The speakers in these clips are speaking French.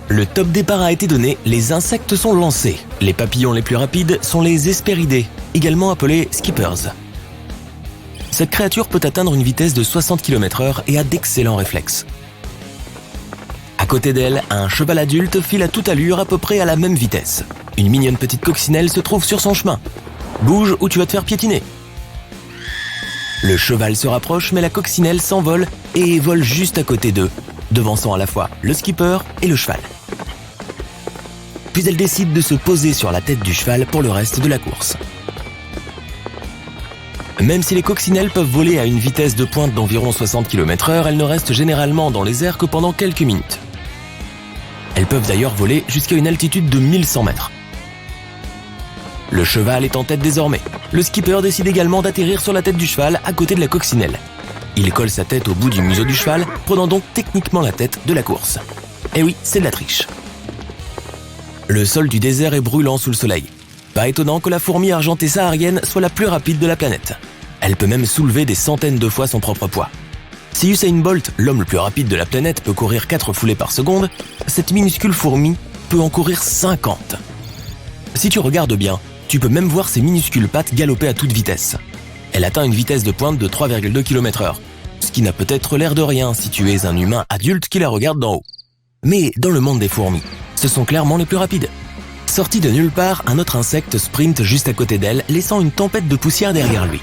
Le top départ a été donné, les insectes sont lancés. Les papillons les plus rapides sont les Hesperidae, également appelés skippers. Cette créature peut atteindre une vitesse de 60 km/h et a d'excellents réflexes. À côté d'elle, un cheval adulte file à toute allure à peu près à la même vitesse. Une mignonne petite coccinelle se trouve sur son chemin. Bouge ou tu vas te faire piétiner. Le cheval se rapproche mais la coccinelle s'envole et vole juste à côté d'eux, devançant à la fois le skipper et le cheval. Puis elle décide de se poser sur la tête du cheval pour le reste de la course. Même si les coccinelles peuvent voler à une vitesse de pointe d'environ 60 km/h, elles ne restent généralement dans les airs que pendant quelques minutes. Elles peuvent d'ailleurs voler jusqu'à une altitude de 1100 mètres. Le cheval est en tête désormais. Le skipper décide également d'atterrir sur la tête du cheval à côté de la coccinelle. Il colle sa tête au bout du museau du cheval, prenant donc techniquement la tête de la course. Et oui, c'est de la triche. Le sol du désert est brûlant sous le soleil. Pas étonnant que la fourmi argentée saharienne soit la plus rapide de la planète. Elle peut même soulever des centaines de fois son propre poids. Si Usain Bolt, l'homme le plus rapide de la planète, peut courir 4 foulées par seconde, cette minuscule fourmi peut en courir 50. Si tu regardes bien, tu peux même voir ses minuscules pattes galoper à toute vitesse. Elle atteint une vitesse de pointe de 3,2 km/h, ce qui n'a peut-être l'air de rien si tu es un humain adulte qui la regarde d'en haut. Mais dans le monde des fourmis, ce sont clairement les plus rapides. Sorti de nulle part, un autre insecte sprinte juste à côté d'elle, laissant une tempête de poussière derrière lui.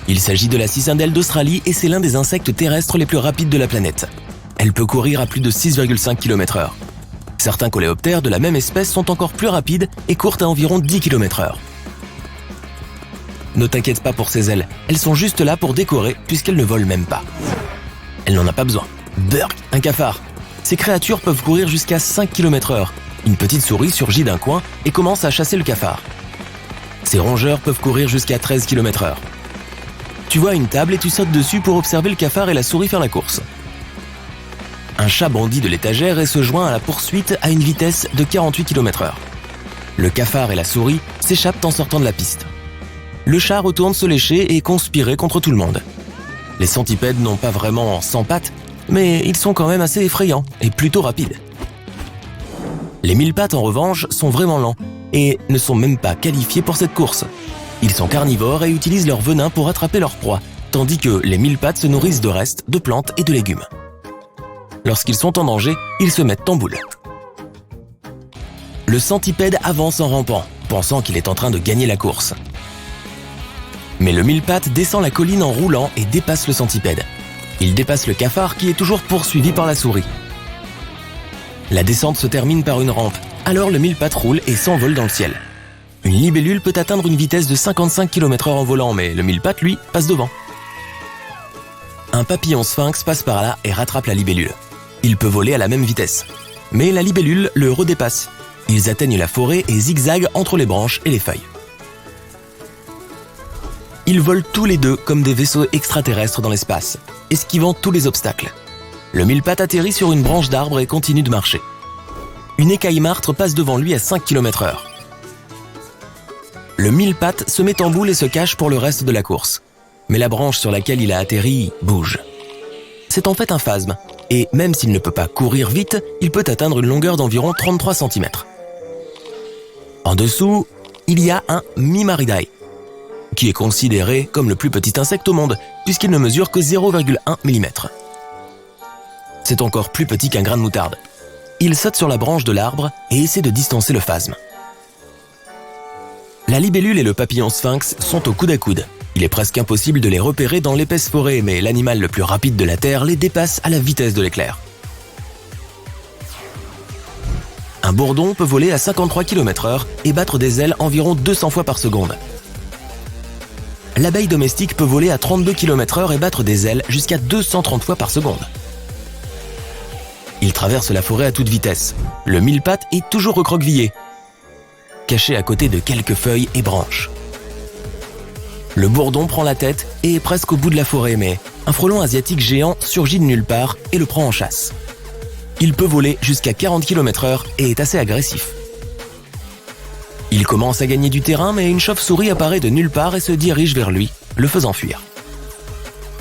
Il s'agit de la cicindelle d'Australie et c'est l'un des insectes terrestres les plus rapides de la planète. Elle peut courir à plus de 6,5 km/h. Certains coléoptères de la même espèce sont encore plus rapides et courent à environ 10 km/h. Ne t'inquiète pas pour ses ailes, elles sont juste là pour décorer puisqu'elles ne volent même pas. Elle n'en a pas besoin. Burk, un cafard. Ces créatures peuvent courir jusqu'à 5 km/h. Une petite souris surgit d'un coin et commence à chasser le cafard. Ces rongeurs peuvent courir jusqu'à 13 km/h. Tu vois une table et tu sautes dessus pour observer le cafard et la souris faire la course. Un chat bondit de l'étagère et se joint à la poursuite à une vitesse de 48 km/h. Le cafard et la souris s'échappent en sortant de la piste. Le chat retourne se lécher et conspirer contre tout le monde. Les centipèdes n'ont pas vraiment 100 pattes, mais ils sont quand même assez effrayants et plutôt rapides. Les mille-pattes en revanche sont vraiment lents et ne sont même pas qualifiés pour cette course. Ils sont carnivores et utilisent leur venin pour attraper leur proie, tandis que les mille-pattes se nourrissent de restes, de plantes et de légumes. Lorsqu'ils sont en danger, ils se mettent en boule. Le centipède avance en rampant, pensant qu'il est en train de gagner la course. Mais le mille-pattes descend la colline en roulant et dépasse le centipède. Il dépasse le cafard qui est toujours poursuivi par la souris. La descente se termine par une rampe, alors le mille-pattes roule et s'envole dans le ciel. Une libellule peut atteindre une vitesse de 55 km/h en volant, mais le mille-pattes, lui, passe devant. Un papillon sphinx passe par là et rattrape la libellule. Il peut voler à la même vitesse. Mais la libellule le redépasse. Ils atteignent la forêt et zigzaguent entre les branches et les feuilles. Ils volent tous les deux comme des vaisseaux extraterrestres dans l'espace, esquivant tous les obstacles. Le mille-pattes atterrit sur une branche d'arbre et continue de marcher. Une écaille martre passe devant lui à 5 km/h. Le mille-pattes se met en boule et se cache pour le reste de la course. Mais la branche sur laquelle il a atterri bouge. C'est en fait un phasme, et même s'il ne peut pas courir vite, il peut atteindre une longueur d'environ 33 cm. En dessous, il y a un Mimaridae, qui est considéré comme le plus petit insecte au monde, puisqu'il ne mesure que 0,1 mm. C'est encore plus petit qu'un grain de moutarde. Il saute sur la branche de l'arbre et essaie de distancer le phasme. La libellule et le papillon sphinx sont au coude à coude. Il est presque impossible de les repérer dans l'épaisse forêt, mais l'animal le plus rapide de la Terre les dépasse à la vitesse de l'éclair. Un bourdon peut voler à 53 km/h et battre des ailes environ 200 fois par seconde. L'abeille domestique peut voler à 32 km/h et battre des ailes jusqu'à 230 fois par seconde. Il traverse la forêt à toute vitesse. Le mille-pattes est toujours recroquevillé, caché à côté de quelques feuilles et branches. Le bourdon prend la tête et est presque au bout de la forêt, mais un frelon asiatique géant surgit de nulle part et le prend en chasse. Il peut voler jusqu'à 40 km/h et est assez agressif. Il commence à gagner du terrain, mais une chauve-souris apparaît de nulle part et se dirige vers lui, le faisant fuir.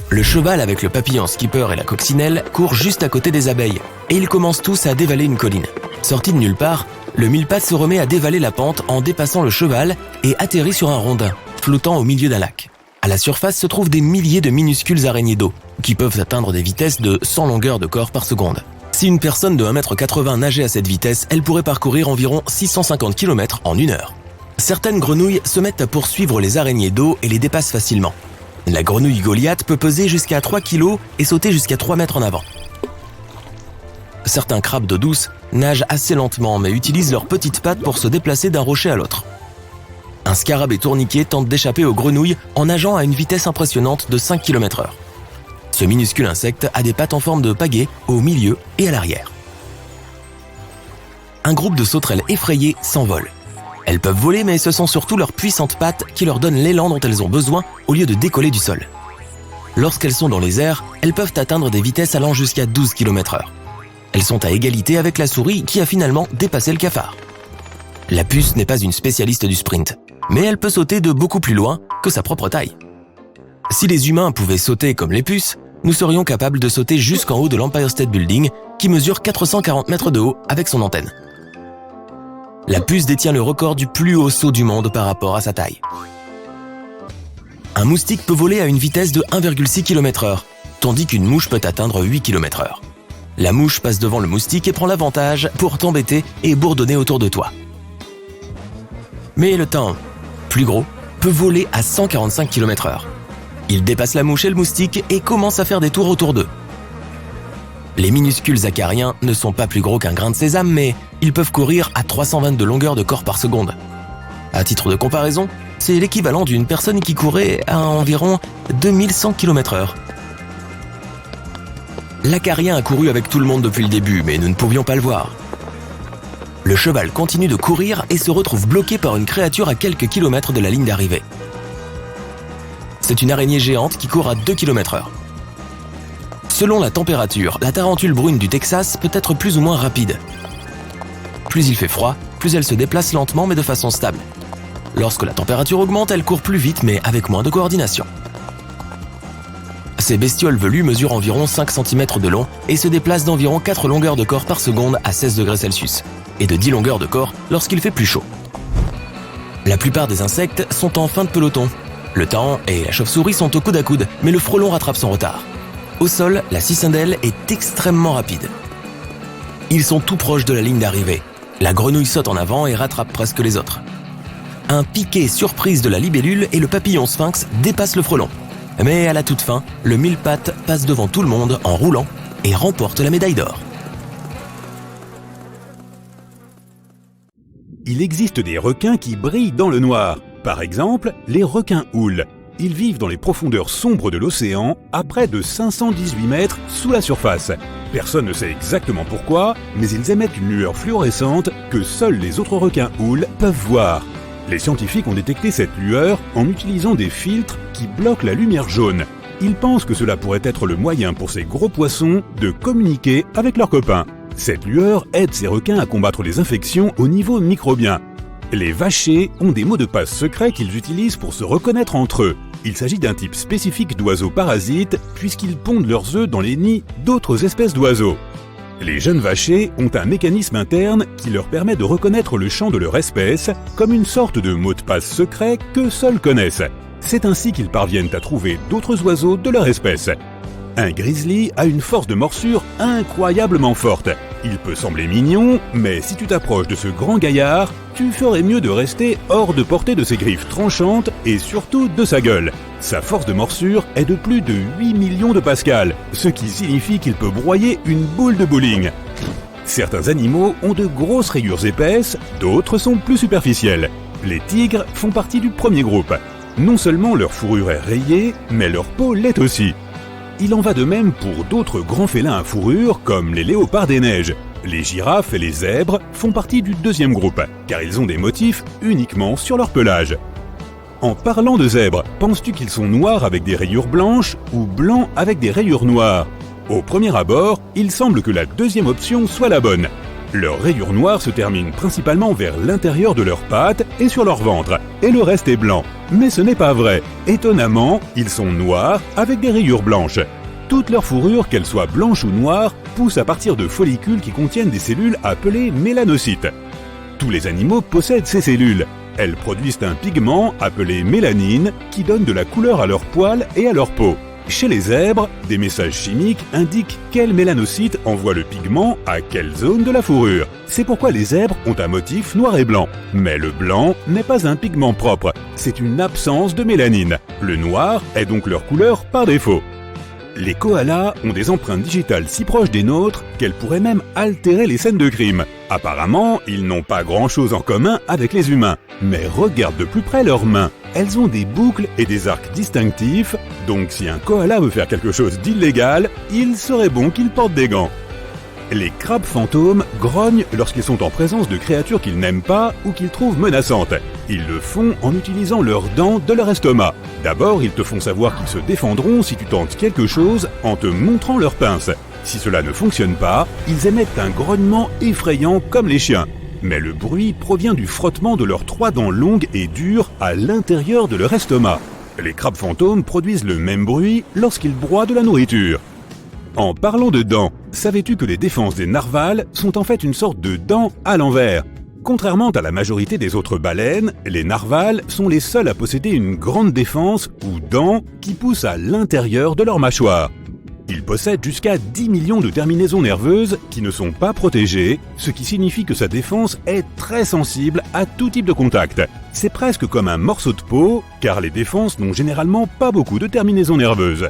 Le cheval avec le papillon skipper et la coccinelle court juste à côté des abeilles. et ils commencent tous à dévaler une colline. Sorti de nulle part, le mille-pattes se remet à dévaler la pente en dépassant le cheval et atterrit sur un rondin, flottant au milieu d'un lac. À la surface se trouvent des milliers de minuscules araignées d'eau, qui peuvent atteindre des vitesses de 100 longueurs de corps par seconde. Si une personne de 1,80 m nageait à cette vitesse, elle pourrait parcourir environ 650 km en 1 heure. Certaines grenouilles se mettent à poursuivre les araignées d'eau et les dépassent facilement. La grenouille Goliath peut peser jusqu'à 3 kg et sauter jusqu'à 3 mètres en avant. Certains crabes d'eau douce nagent assez lentement mais utilisent leurs petites pattes pour se déplacer d'un rocher à l'autre. Un scarabée tourniquet tente d'échapper aux grenouilles en nageant à une vitesse impressionnante de 5 km/h. Ce minuscule insecte a des pattes en forme de pagaie au milieu et à l'arrière. Un groupe de sauterelles effrayées s'envole. Elles peuvent voler mais ce sont surtout leurs puissantes pattes qui leur donnent l'élan dont elles ont besoin au lieu de décoller du sol. Lorsqu'elles sont dans les airs, elles peuvent atteindre des vitesses allant jusqu'à 12 km/h. Elles sont à égalité avec la souris qui a finalement dépassé le cafard. La puce n'est pas une spécialiste du sprint, mais elle peut sauter de beaucoup plus loin que sa propre taille. Si les humains pouvaient sauter comme les puces, nous serions capables de sauter jusqu'en haut de l'Empire State Building qui mesure 440 mètres de haut avec son antenne. La puce détient le record du plus haut saut du monde par rapport à sa taille. Un moustique peut voler à une vitesse de 1,6 km/h, tandis qu'une mouche peut atteindre 8 km/h. La mouche passe devant le moustique et prend l'avantage pour t'embêter et bourdonner autour de toi. Mais le thym, plus gros, peut voler à 145 km/h. Il dépasse la mouche et le moustique et commence à faire des tours autour d'eux. Les minuscules acariens ne sont pas plus gros qu'un grain de sésame, mais ils peuvent courir à 322 longueurs de corps par seconde. À titre de comparaison, c'est l'équivalent d'une personne qui courait à environ 2100 km/h. L'acarien a couru avec tout le monde depuis le début, mais nous ne pouvions pas le voir. Le cheval continue de courir et se retrouve bloqué par une créature à quelques kilomètres de la ligne d'arrivée. C'est une araignée géante qui court à 2 km/h. Selon la température, la tarentule brune du Texas peut être plus ou moins rapide. Plus il fait froid, plus elle se déplace lentement mais de façon stable. Lorsque la température augmente, elle court plus vite mais avec moins de coordination. Ces bestioles velues mesurent environ 5 cm de long et se déplacent d'environ 4 longueurs de corps par seconde à 16 degrés Celsius et de 10 longueurs de corps lorsqu'il fait plus chaud. La plupart des insectes sont en fin de peloton. Le thym et la chauve-souris sont au coude à coude, mais le frelon rattrape son retard. Au sol, la cicindelle est extrêmement rapide. Ils sont tout proches de la ligne d'arrivée. La grenouille saute en avant et rattrape presque les autres. Un piqué surprise de la libellule et le papillon sphinx dépasse le frelon. Mais à la toute fin, le mille-pattes passe devant tout le monde en roulant et remporte la médaille d'or. Il existe des requins qui brillent dans le noir. Par exemple, les requins-houles. Ils vivent dans les profondeurs sombres de l'océan, à près de 518 mètres sous la surface. Personne ne sait exactement pourquoi, mais ils émettent une lueur fluorescente que seuls les autres requins-houles peuvent voir. Les scientifiques ont détecté cette lueur en utilisant des filtres qui bloquent la lumière jaune. Ils pensent que cela pourrait être le moyen pour ces gros poissons de communiquer avec leurs copains. Cette lueur aide ces requins à combattre les infections au niveau microbien. Les vachers ont des mots de passe secrets qu'ils utilisent pour se reconnaître entre eux. Il s'agit d'un type spécifique d'oiseaux parasites puisqu'ils pondent leurs œufs dans les nids d'autres espèces d'oiseaux. Les jeunes vachers ont un mécanisme interne qui leur permet de reconnaître le chant de leur espèce comme une sorte de mot de passe secret que seuls connaissent. C'est ainsi qu'ils parviennent à trouver d'autres oiseaux de leur espèce. Un grizzly a une force de morsure incroyablement forte. Il peut sembler mignon, mais si tu t'approches de ce grand gaillard, tu ferais mieux de rester hors de portée de ses griffes tranchantes et surtout de sa gueule. Sa force de morsure est de plus de 8 millions de pascal, ce qui signifie qu'il peut broyer une boule de bowling. Certains animaux ont de grosses rayures épaisses, d'autres sont plus superficielles. Les tigres font partie du premier groupe. Non seulement leur fourrure est rayée, mais leur peau l'est aussi. Il en va de même pour d'autres grands félins à fourrure comme les léopards des neiges. Les girafes et les zèbres font partie du deuxième groupe, car ils ont des motifs uniquement sur leur pelage. En parlant de zèbres, penses-tu qu'ils sont noirs avec des rayures blanches ou blancs avec des rayures noires? Au premier abord, il semble que la deuxième option soit la bonne. Leurs rayures noires se terminent principalement vers l'intérieur de leurs pattes et sur leur ventre, et le reste est blanc. Mais ce n'est pas vrai. Étonnamment, ils sont noirs avec des rayures blanches. Toute leur fourrure, qu'elle soit blanche ou noire, pousse à partir de follicules qui contiennent des cellules appelées mélanocytes. Tous les animaux possèdent ces cellules. Elles produisent un pigment appelé mélanine qui donne de la couleur à leurs poils et à leur peau. Chez les zèbres, des messages chimiques indiquent quel mélanocyte envoie le pigment à quelle zone de la fourrure. C'est pourquoi les zèbres ont un motif noir et blanc. Mais le blanc n'est pas un pigment propre, c'est une absence de mélanine. Le noir est donc leur couleur par défaut. Les koalas ont des empreintes digitales si proches des nôtres qu'elles pourraient même altérer les scènes de crime. Apparemment, ils n'ont pas grand-chose en commun avec les humains. Mais regarde de plus près leurs mains. Elles ont des boucles et des arcs distinctifs, donc si un koala veut faire quelque chose d'illégal, il serait bon qu'il porte des gants. Les crabes fantômes grognent lorsqu'ils sont en présence de créatures qu'ils n'aiment pas ou qu'ils trouvent menaçantes. Ils le font en utilisant leurs dents de leur estomac. D'abord, ils te font savoir qu'ils se défendront si tu tentes quelque chose en te montrant leurs pinces. Si cela ne fonctionne pas, ils émettent un grognement effrayant comme les chiens. Mais le bruit provient du frottement de leurs 3 dents longues et dures à l'intérieur de leur estomac. Les crabes fantômes produisent le même bruit lorsqu'ils broient de la nourriture. En parlant de dents, savais-tu que les défenses des narvals sont en fait une sorte de dents à l'envers ? Contrairement à la majorité des autres baleines, les narvals sont les seuls à posséder une grande défense ou dents qui poussent à l'intérieur de leur mâchoire. Ils possèdent jusqu'à 10 millions de terminaisons nerveuses qui ne sont pas protégées, ce qui signifie que sa défense est très sensible à tout type de contact. C'est presque comme un morceau de peau, car les défenses n'ont généralement pas beaucoup de terminaisons nerveuses.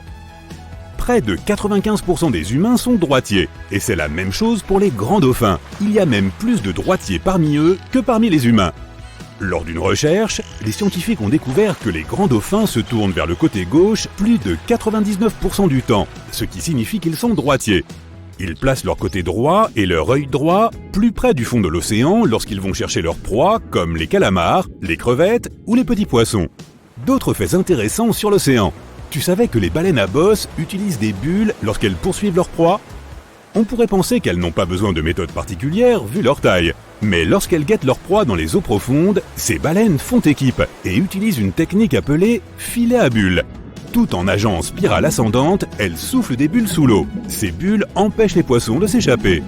Près de 95% des humains sont droitiers, et c'est la même chose pour les grands dauphins. Il y a même plus de droitiers parmi eux que parmi les humains. Lors d'une recherche, les scientifiques ont découvert que les grands dauphins se tournent vers le côté gauche plus de 99% du temps, ce qui signifie qu'ils sont droitiers. Ils placent leur côté droit et leur œil droit plus près du fond de l'océan lorsqu'ils vont chercher leur proie, comme les calamars, les crevettes ou les petits poissons. D'autres faits intéressants sur l'océan. Tu savais que les baleines à bosse utilisent des bulles lorsqu'elles poursuivent leur proie ? On pourrait penser qu'elles n'ont pas besoin de méthodes particulières vu leur taille. Mais lorsqu'elles guettent leur proie dans les eaux profondes, ces baleines font équipe et utilisent une technique appelée filet à bulles. Tout en nageant en spirale ascendante, elles soufflent des bulles sous l'eau. Ces bulles empêchent les poissons de s'échapper.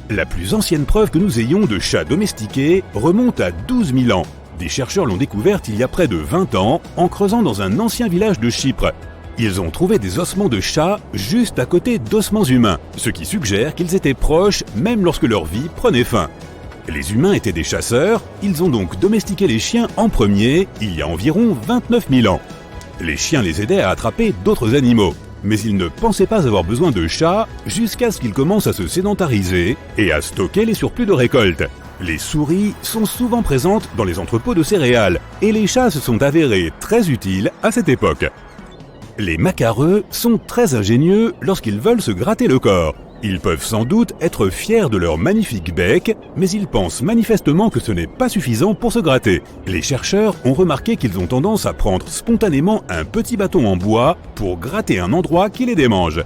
La plus ancienne preuve que nous ayons de chats domestiqués remonte à 12 000 ans. Des chercheurs l'ont découverte il y a près de 20 ans en creusant dans un ancien village de Chypre. Ils ont trouvé des ossements de chats juste à côté d'ossements humains, ce qui suggère qu'ils étaient proches même lorsque leur vie prenait fin. Les humains étaient des chasseurs, ils ont donc domestiqué les chiens en premier il y a environ 29 000 ans. Les chiens les aidaient à attraper d'autres animaux, mais ils ne pensaient pas avoir besoin de chats jusqu'à ce qu'ils commencent à se sédentariser et à stocker les surplus de récolte. Les souris sont souvent présentes dans les entrepôts de céréales et les chats se sont avérés très utiles à cette époque. Les macareux sont très ingénieux lorsqu'ils veulent se gratter le corps. Ils peuvent sans doute être fiers de leur magnifique bec, mais ils pensent manifestement que ce n'est pas suffisant pour se gratter. Les chercheurs ont remarqué qu'ils ont tendance à prendre spontanément un petit bâton en bois pour gratter un endroit qui les démange.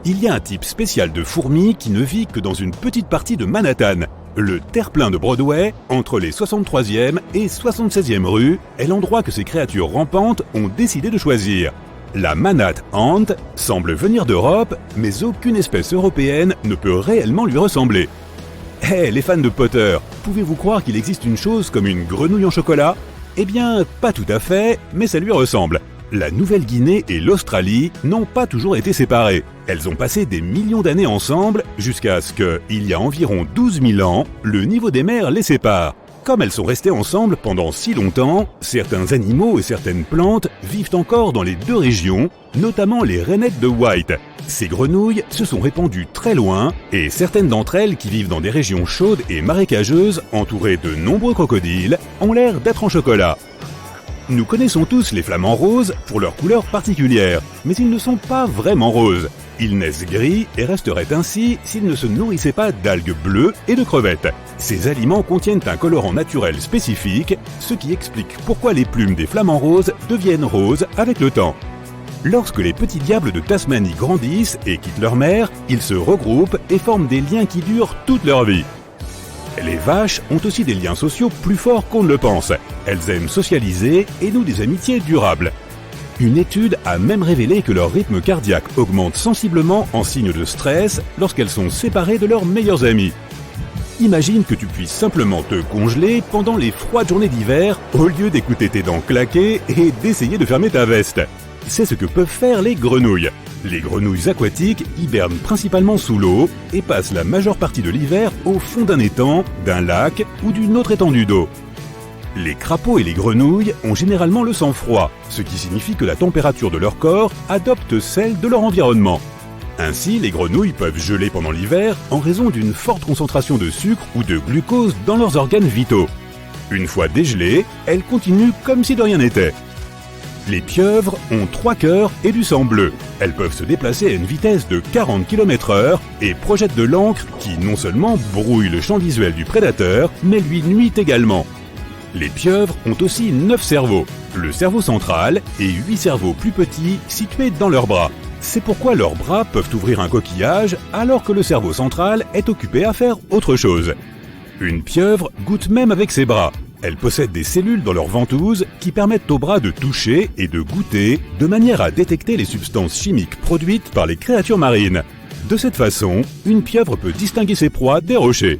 Il y a un type spécial de fourmi qui ne vit que dans une petite partie de Manhattan. Le terre-plein de Broadway, entre les 63e et 76e rues, est l'endroit que ces créatures rampantes ont décidé de choisir. La Manhattan Ant semble venir d'Europe, mais aucune espèce européenne ne peut réellement lui ressembler. Les fans de Potter, pouvez-vous croire qu'il existe une chose comme une grenouille en chocolat ? Eh bien, pas tout à fait, mais ça lui ressemble. La Nouvelle-Guinée et l'Australie n'ont pas toujours été séparées. Elles ont passé des millions d'années ensemble jusqu'à ce que, il y a environ 12 000 ans, le niveau des mers les sépare. Comme elles sont restées ensemble pendant si longtemps, certains animaux et certaines plantes vivent encore dans les deux régions, notamment les rainettes de White. Ces grenouilles se sont répandues très loin et certaines d'entre elles qui vivent dans des régions chaudes et marécageuses entourées de nombreux crocodiles ont l'air d'être en chocolat. Nous connaissons tous les flamants roses pour leur couleur particulière, mais ils ne sont pas vraiment roses. Ils naissent gris et resteraient ainsi s'ils ne se nourrissaient pas d'algues bleues et de crevettes. Ces aliments contiennent un colorant naturel spécifique, ce qui explique pourquoi les plumes des flamants roses deviennent roses avec le temps. Lorsque les petits diables de Tasmanie grandissent et quittent leur mère, ils se regroupent et forment des liens qui durent toute leur vie. Les vaches ont aussi des liens sociaux plus forts qu'on ne le pense. Elles aiment socialiser et nouent des amitiés durables. Une étude a même révélé que leur rythme cardiaque augmente sensiblement en signe de stress lorsqu'elles sont séparées de leurs meilleurs amis. Imagine que tu puisses simplement te congeler pendant les froides journées d'hiver au lieu d'écouter tes dents claquer et d'essayer de fermer ta veste. C'est ce que peuvent faire les grenouilles. Les grenouilles aquatiques hibernent principalement sous l'eau et passent la majeure partie de l'hiver au fond d'un étang, d'un lac ou d'une autre étendue d'eau. Les crapauds et les grenouilles ont généralement le sang froid, ce qui signifie que la température de leur corps adopte celle de leur environnement. Ainsi, les grenouilles peuvent geler pendant l'hiver en raison d'une forte concentration de sucre ou de glucose dans leurs organes vitaux. Une fois dégelées, elles continuent comme si de rien n'était. Les pieuvres ont 3 cœurs et du sang bleu. Elles peuvent se déplacer à une vitesse de 40 km/h et projettent de l'encre qui non seulement brouille le champ visuel du prédateur, mais lui nuit également. Les pieuvres ont aussi 9 cerveaux, le cerveau central et 8 cerveaux plus petits situés dans leurs bras. C'est pourquoi leurs bras peuvent ouvrir un coquillage alors que le cerveau central est occupé à faire autre chose. Une pieuvre goûte même avec ses bras. Elle possède des cellules dans leurs ventouses qui permettent aux bras de toucher et de goûter de manière à détecter les substances chimiques produites par les créatures marines. De cette façon, une pieuvre peut distinguer ses proies des rochers.